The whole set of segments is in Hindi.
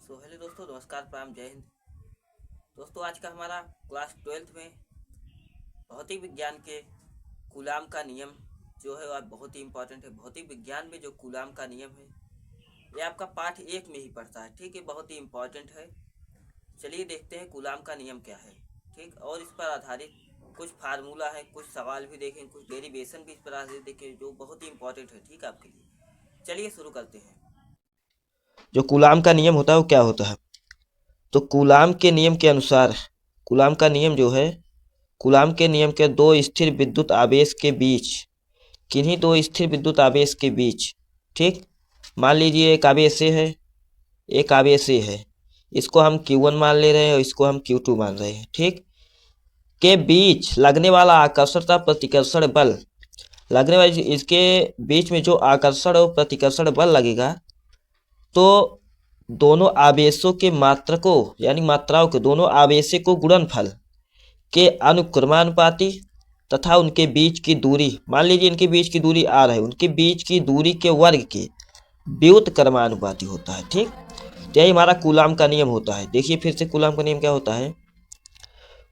हेलो दोस्तों, नमस्कार, प्रणाम, जय हिंद। दोस्तों, आज का हमारा क्लास 12th में भौतिक विज्ञान के कूलाम का नियम जो है वह बहुत ही इम्पोर्टेंट है। भौतिक विज्ञान में जो कूलाम का नियम है ये आपका पाठ 1 में ही पढ़ता है। ठीक है, बहुत ही इम्पोर्टेंट है। चलिए देखते हैं कूलाम का नियम क्या है। ठीक, और इस पर आधारित कुछ फार्मूला है, कुछ सवाल भी देखें, कुछ डेरिवेशन भी इस पर आधारित देखें जो बहुत ही इम्पोर्टेंट है। ठीक है, आपके लिए। चलिए शुरू करते हैं। जो कूलाम का नियम होता है वो क्या होता है। तो कूलाम के नियम के अनुसार कूलाम का नियम जो है, कूलाम के नियम के दो स्थिर विद्युत आवेश के बीच, किन्हीं दो स्थिर विद्युत आवेश के बीच, ठीक, मान लीजिए एक आवेश A है, एक आवेश A है, इसको हम Q1 मान ले रहे हैं और इसको हम Q2 मान रहे हैं, ठीक, के बीच लगने वाला आकर्षण तथा प्रतिकर्षण बल, लगने वाले इसके बीच में जो आकर्षण और प्रतिकर्षण बल लगेगा तो दोनों आवेशों के मात्रकों यानी मात्राओं के दोनों आवेशों को गुणनफल के अनुक्रमानुपाती तथा उनके बीच की दूरी, मान लीजिए इनके बीच की दूरी r है, उनके बीच की दूरी के वर्ग के व्युत्क्रमानुपाती होता है। ठीक, तो यही हमारा कूलाम का नियम होता है। देखिए फिर से कूलाम का नियम क्या होता है।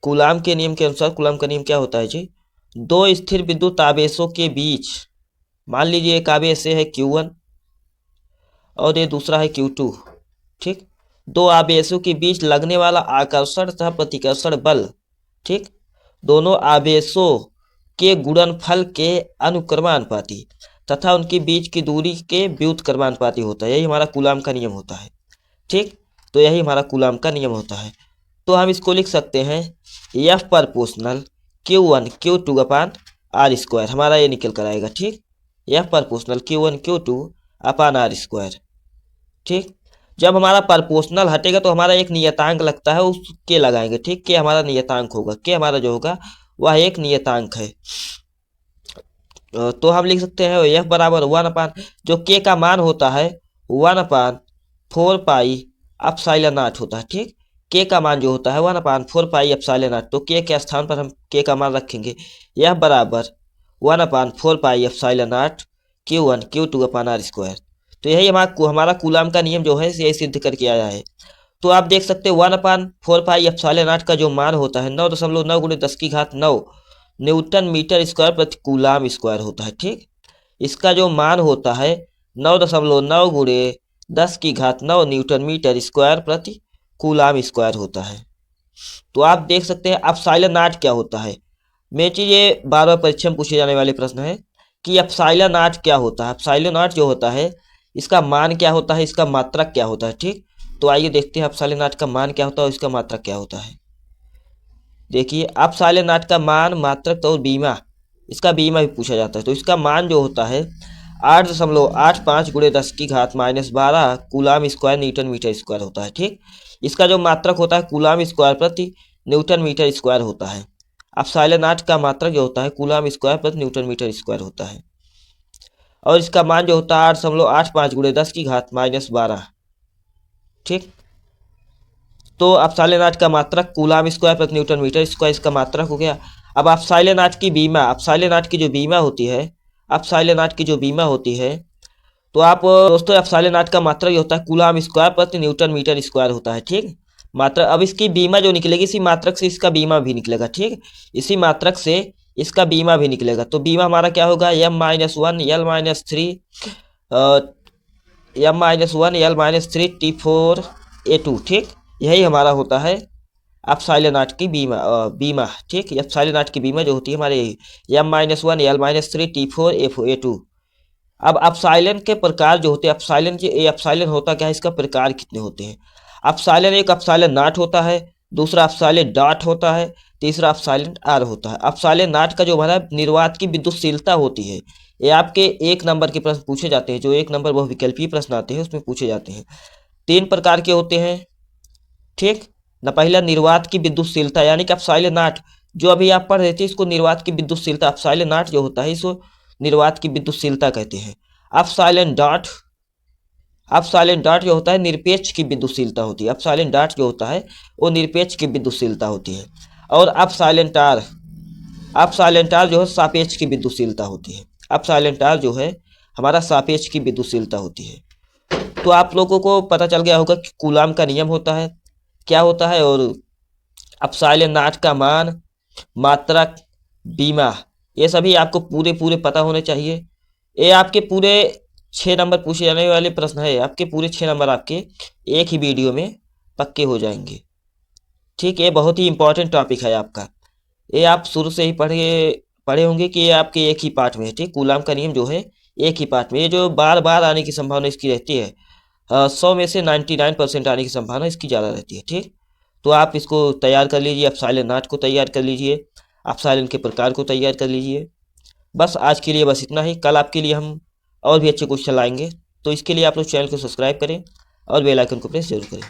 कूलाम के नियम के अनुसार कूलाम का नियम क्या होता है जी, दो स्थिर विद्युत आवेशों के बीच, मान लीजिए एक आवेश है Q1 और ये दूसरा है Q2, ठीक, दो आवेशों के बीच लगने वाला आकर्षण तथा प्रतिकर्षण बल, ठीक, दोनों आवेशों के गुणनफल के अनुक्रमानुपाती तथा उनके बीच की दूरी के व्युत्क्रमानुपाती होता है। यही हमारा कूलाम का नियम होता है। ठीक, तो यही हमारा कूलाम का नियम होता है। तो हम इसको लिख सकते हैं F प्रोपोर्शनल Q1 Q2 अपान R स्क्वायर, हमारा ये निकल कर आएगा। ठीक, F प्रोपोर्शनल Q1 Q2 अपान R स्क्वायर। ठीक, जब हमारा प्रोपोर्शनल हटेगा तो हमारा एक नियतांक लगता है, उसके लगाएंगे। ठीक, के हमारा नियतांक होगा, के हमारा जो होगा वह एक नियतांक है। तो हम लिख सकते हैं F बराबर 1 अपान, जो के का मान होता है 1 अपान 4 पाई एप्सिलॉन नॉट होता है। ठीक, के का मान जो होता है 1 अपान 4 पाई एप्सिलॉन नॉट, तो के के स्थान पर हम के का मान रखेंगे। F बराबर 1 अपान 4 pi epsilon not Q1 Q2 upon R square. तो यही हमारा कूलाम का नियम जो है यही सिद्ध करके आया है। तो आप देख सकते हैं 1 अपान 4 पाई एप्सिलॉन नॉट का जो मान होता है 9.9 गुणे 10 की घात 9 न्यूटन मीटर स्क्वायर प्रति कूलाम स्क्वायर होता है। ठीक, इसका जो मान होता है 9.9 गुणे 10 की घात 9 न्यूटन मीटर स्क्वायर प्रति कूलाम स्क्वायर होता है। तो आप देख सकते हैं एप्सिलॉन नॉट क्या होता है। मेन चीज ये बार बार परीक्षा में पूछे जाने वाले प्रश्न है कि एप्सिलॉन नॉट क्या होता है। एप्सिलॉन नॉट जो होता है इसका मान क्या होता है, इसका मात्रक क्या होता है। ठीक, तो आइए देखते हैं एप्सिलॉन नॉट का मान क्या होता है और इसका मात्रक क्या होता है। देखिए एप्सिलॉन नॉट का मान, मात्रक और बीमा, इसका बीमा भी पूछा जाता है। तो इसका मान जो होता है 8.85 गुणे 10 की घात -12 coulomb square newton metre square होता है। ठीक, इसका जो मात्रक होता है कूलाम स्क्वायर प्रति न्यूटन मीटर स्क्वायर होता है। एप्सिलॉन नॉट का मात्रक जो होता है कूलाम स्क्वायर प्रति न्यूटन मीटर स्क्वायर होता है और इसका मान जो होता है 8.85 गुणे 10 की घात -12। ठीक, तो एप्सिलॉन नॉट का मात्रक कूलाम स्क्वायर प्रति न्यूटन मीटर स्क्वायर, इसका मात्रक हो गया। अब एप्सिलॉन नॉट की बीमा, एप्सिलॉन नॉट की जो बीमा होती है, एप्सिलॉन नॉट की जो बीमा होती है, तो आप दोस्तों एप्सिलॉन नॉट का मात्रक जो होता है कूलाम स्क्वायर प्रति न्यूटन मीटर स्क्वायर होता है। ठीक, मात्रक, अब इसकी बीमा जो निकलेगी इसी मात्रक से इसका बीमा भी निकलेगा। ठीक, इसी मात्रक से इसका बीमा भी निकलेगा। तो बीमा हमारा क्या होगा M-1 L-3 M-1 L-3 T4A2। ठीक, यही हमारा होता है एप्सिलॉन नॉट की बीमा। ठीक, एप्सिलॉन नॉट की बीमा जो होती है हमारे M-1 L-3 T4A2। अब एप्सिलॉन के प्रकार जो होते हैं, एप्सिलॉन होता क्या है, इसका प्रकार कितने होते हैं। एप्सिलॉन एक एप्सिलॉन नॉट होता है, दूसरा एप्सिलॉन डॉट होता है, तीसरा एप्सिलॉन आर होता है। एप्सिलॉन नॉट का जो हमारा निर्वात की विद्युतशीलता होती है, ये आपके 1 नंबर के प्रश्न पूछे जाते हैं, जो 1 नंबर बहुविकल्पीय प्रश्न आते हैं उसमें पूछे जाते हैं। 3 प्रकार के होते हैं। ठीक, न पहला निर्वात की विद्युतशीलता, यानी कि एप्सिलॉन नॉट जो अभी आप पढ़ रहे थे इसको निर्वात की विद्युतशीलता, एप्सिलॉन नॉट जो होता है इसको निर्वात की विद्युतशीलता कहते हैं। एप्सिलॉन डॉट जो होता है निरपेक्ष की विद्युतशीलता होती है। एप्सिलॉन डॉट जो होता है वो निरपेक्ष की विद्युतशीलता होती है। और एप्सिलॉन टार जो है सापेक्ष की विद्युतशीलता होती है। एप्सिलॉन टार जो है हमारा सापेक्ष की विद्युतशीलता होती है। तो आप लोगों को पता चल गया होगा कि कूलाम का नियम होता है क्या होता है, और अपसाइलन नॉट का मान, मात्रक, बीमा, ये सभी आपको पूरे पूरे पता होने चाहिए। ये आपके पूरे 6 नंबर पूछे जाने वाले प्रश्न है, आपके पूरे 6 नंबर आपके एक ही वीडियो में पक्के हो जाएंगे। ठीक, ये बहुत ही इंपॉर्टेंट टॉपिक है आपका। ये आप शुरू से ही पढ़े होंगे कि ये आपके एक ही पार्ट में है। ठीक, कूलाम का नियम जो है एक ही पार्ट में, ये जो बार बार आने की संभावना इसकी रहती है 100 में से 99% आने की संभावना इसकी ज़्यादा रहती है। ठीक, तो आप इसको तैयार कर लीजिए, अपसाइलन नॉट को तैयार कर लीजिए, अपसाइलन के प्रकार को तैयार कर लीजिए। बस आज के लिए बस इतना ही। कल आपके लिए हम और भी अच्छे क्वेश्चन लाएंगे, तो इसके लिए आप लोग चैनल को सब्सक्राइब करें और बेल आइकन को प्रेस जरूर करें।